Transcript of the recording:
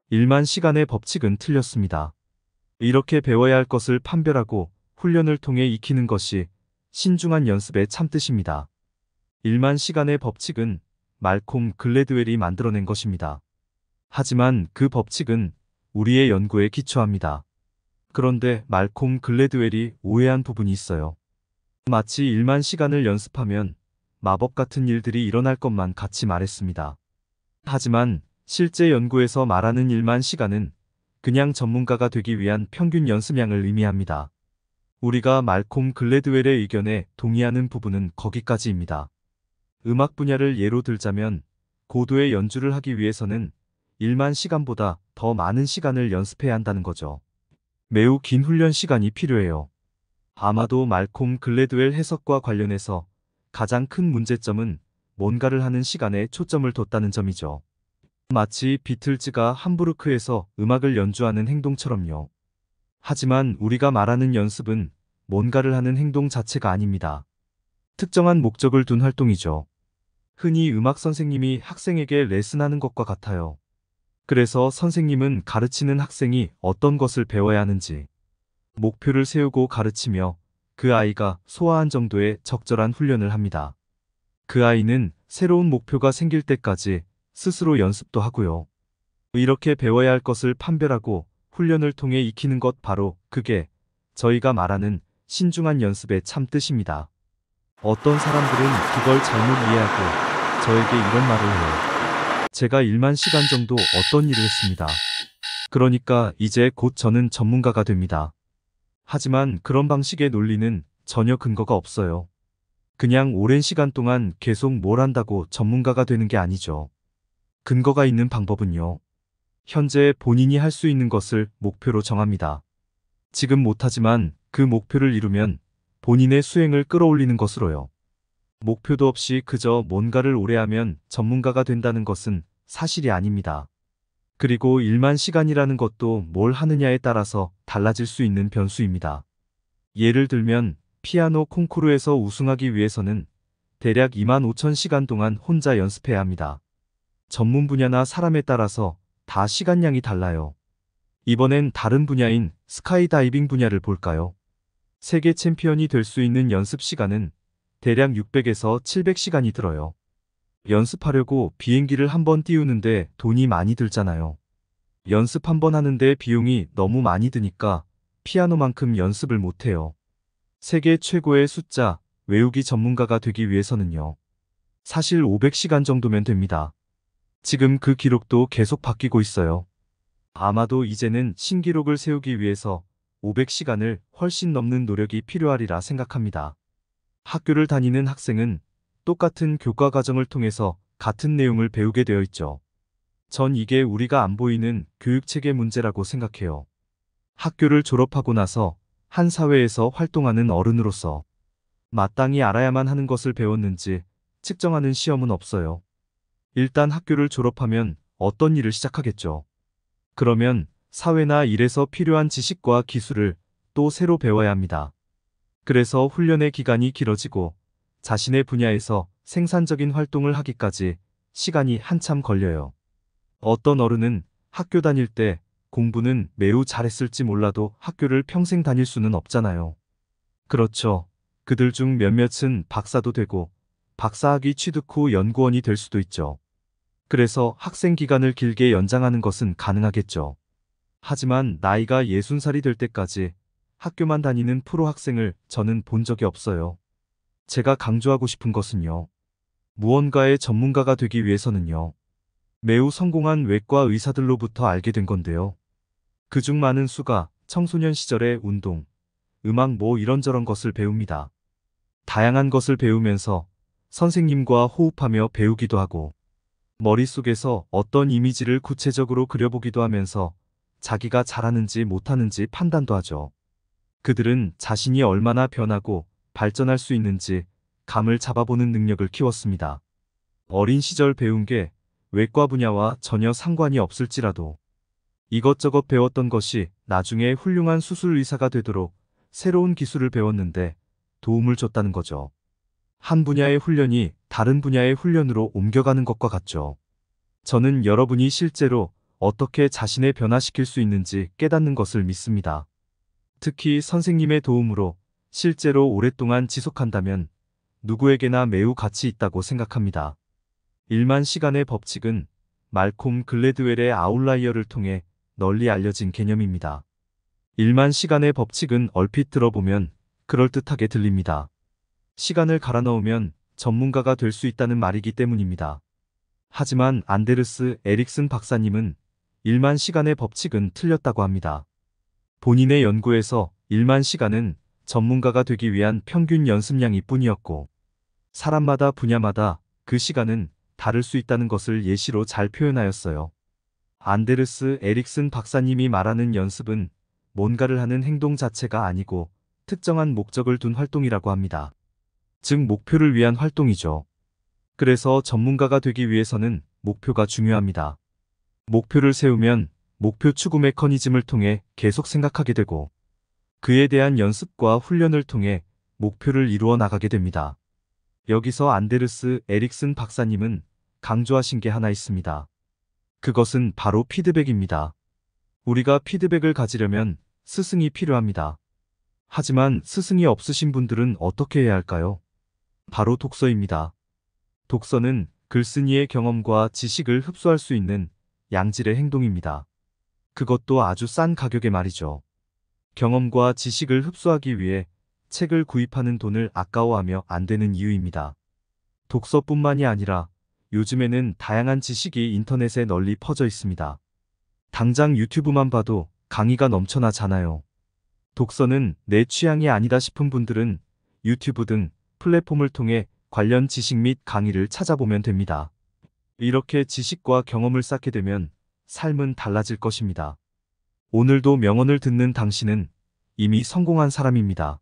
일만 시간의 법칙은 틀렸습니다. 이렇게 배워야 할 것을 판별하고 훈련을 통해 익히는 것이 신중한 연습의 참뜻입니다. 일만 시간의 법칙은 말콤 글래드웰이 만들어낸 것입니다. 하지만 그 법칙은 우리의 연구에 기초합니다. 그런데 말콤 글래드웰이 오해한 부분이 있어요. 마치 일만 시간을 연습하면 마법 같은 일들이 일어날 것만 같이 말했습니다. 하지만 실제 연구에서 말하는 일만 시간은 그냥 전문가가 되기 위한 평균 연습량을 의미합니다. 우리가 말콤 글래드웰의 의견에 동의하는 부분은 거기까지입니다. 음악 분야를 예로 들자면 고도의 연주를 하기 위해서는 일만 시간보다 더 많은 시간을 연습해야 한다는 거죠. 매우 긴 훈련 시간이 필요해요. 아마도 말콤 글래드웰 해석과 관련해서 가장 큰 문제점은 뭔가를 하는 시간에 초점을 뒀다는 점이죠. 마치 비틀즈가 함부르크에서 음악을 연주하는 행동처럼요. 하지만 우리가 말하는 연습은 뭔가를 하는 행동 자체가 아닙니다. 특정한 목적을 둔 활동이죠. 흔히 음악 선생님이 학생에게 레슨하는 것과 같아요. 그래서 선생님은 가르치는 학생이 어떤 것을 배워야 하는지 목표를 세우고 가르치며 그 아이가 소화한 정도의 적절한 훈련을 합니다. 그 아이는 새로운 목표가 생길 때까지 스스로 연습도 하고요. 이렇게 배워야 할 것을 판별하고 훈련을 통해 익히는 것, 바로 그게 저희가 말하는 신중한 연습의 참뜻입니다. 어떤 사람들은 그걸 잘못 이해하고 저에게 이런 말을 해요. 제가 1만 시간 정도 어떤 일을 했습니다. 그러니까 이제 곧 저는 전문가가 됩니다. 하지만 그런 방식의 논리는 전혀 근거가 없어요. 그냥 오랜 시간 동안 계속 뭘 한다고 전문가가 되는 게 아니죠. 근거가 있는 방법은요. 현재 본인이 할 수 있는 것을 목표로 정합니다. 지금 못하지만 그 목표를 이루면 본인의 수행을 끌어올리는 것으로요. 목표도 없이 그저 뭔가를 오래 하면 전문가가 된다는 것은 사실이 아닙니다. 그리고 1만 시간이라는 것도 뭘 하느냐에 따라서 달라질 수 있는 변수입니다. 예를 들면 피아노 콩쿠르에서 우승하기 위해서는 대략 25,000시간 동안 혼자 연습해야 합니다. 전문 분야나 사람에 따라서 다 시간량이 달라요. 이번엔 다른 분야인 스카이다이빙 분야를 볼까요? 세계 챔피언이 될 수 있는 연습 시간은 대략 600에서 700시간이 들어요. 연습하려고 비행기를 한번 띄우는데 돈이 많이 들잖아요. 연습 한번 하는데 비용이 너무 많이 드니까 피아노만큼 연습을 못해요. 세계 최고의 숫자 외우기 전문가가 되기 위해서는요. 사실 500시간 정도면 됩니다. 지금 그 기록도 계속 바뀌고 있어요. 아마도 이제는 신기록을 세우기 위해서 500시간을 훨씬 넘는 노력이 필요하리라 생각합니다. 학교를 다니는 학생은 똑같은 교과 과정을 통해서 같은 내용을 배우게 되어 있죠. 전 이게 우리가 안 보이는 교육체계 문제라고 생각해요. 학교를 졸업하고 나서 한 사회에서 활동하는 어른으로서 마땅히 알아야만 하는 것을 배웠는지 측정하는 시험은 없어요. 일단 학교를 졸업하면 어떤 일을 시작하겠죠. 그러면 사회나 일에서 필요한 지식과 기술을 또 새로 배워야 합니다. 그래서 훈련의 기간이 길어지고 자신의 분야에서 생산적인 활동을 하기까지 시간이 한참 걸려요. 어떤 어른은 학교 다닐 때 공부는 매우 잘했을지 몰라도 학교를 평생 다닐 수는 없잖아요. 그렇죠. 그들 중 몇몇은 박사도 되고 박사학위 취득 후 연구원이 될 수도 있죠. 그래서 학생 기간을 길게 연장하는 것은 가능하겠죠. 하지만 나이가 60살이 될 때까지 학교만 다니는 프로 학생을 저는 본 적이 없어요. 제가 강조하고 싶은 것은요. 무언가의 전문가가 되기 위해서는요. 매우 성공한 외과 의사들로부터 알게 된 건데요. 그중 많은 수가 청소년 시절에 운동, 음악 이런저런 것을 배웁니다. 다양한 것을 배우면서 선생님과 호흡하며 배우기도 하고 머릿속에서 어떤 이미지를 구체적으로 그려보기도 하면서 자기가 잘하는지 못하는지 판단도 하죠. 그들은 자신이 얼마나 변하고 발전할 수 있는지 감을 잡아보는 능력을 키웠습니다. 어린 시절 배운 게 외과 분야와 전혀 상관이 없을지라도 이것저것 배웠던 것이 나중에 훌륭한 수술 의사가 되도록 새로운 기술을 배웠는데 도움을 줬다는 거죠. 한 분야의 훈련이 다른 분야의 훈련으로 옮겨가는 것과 같죠. 저는 여러분이 실제로 어떻게 자신을 변화시킬 수 있는지 깨닫는 것을 믿습니다. 특히 선생님의 도움으로 실제로 오랫동안 지속한다면 누구에게나 매우 가치 있다고 생각합니다. 1만 시간의 법칙은 말콤 글래드웰의 아웃라이어를 통해 널리 알려진 개념입니다. 1만 시간의 법칙은 얼핏 들어보면 그럴듯하게 들립니다. 시간을 갈아 넣으면 전문가가 될 수 있다는 말이기 때문입니다. 하지만 안데르스 에릭슨 박사님은 1만 시간의 법칙은 틀렸다고 합니다. 본인의 연구에서 1만 시간은 전문가가 되기 위한 평균 연습량이 뿐이었고, 사람마다 분야마다 그 시간은 다를 수 있다는 것을 예시로 잘 표현하였어요. 안데르스 에릭슨 박사님이 말하는 연습은 뭔가를 하는 행동 자체가 아니고 특정한 목적을 둔 활동이라고 합니다. 즉 목표를 위한 활동이죠. 그래서 전문가가 되기 위해서는 목표가 중요합니다. 목표를 세우면 목표 추구 메커니즘을 통해 계속 생각하게 되고 그에 대한 연습과 훈련을 통해 목표를 이루어 나가게 됩니다. 여기서 안데르스 에릭슨 박사님은 강조하신 게 하나 있습니다. 그것은 바로 피드백입니다. 우리가 피드백을 가지려면 스승이 필요합니다. 하지만 스승이 없으신 분들은 어떻게 해야 할까요? 바로 독서입니다. 독서는 글쓴이의 경험과 지식을 흡수할 수 있는 양질의 행동입니다. 그것도 아주 싼 가격에 말이죠. 경험과 지식을 흡수하기 위해 책을 구입하는 돈을 아까워하며 안 되는 이유입니다. 독서뿐만이 아니라 요즘에는 다양한 지식이 인터넷에 널리 퍼져 있습니다. 당장 유튜브만 봐도 강의가 넘쳐나잖아요. 독서는 내 취향이 아니다 싶은 분들은 유튜브 등 플랫폼을 통해 관련 지식 및 강의를 찾아보면 됩니다. 이렇게 지식과 경험을 쌓게 되면 삶은 달라질 것입니다. 오늘도 명언을 듣는 당신은 이미 성공한 사람입니다.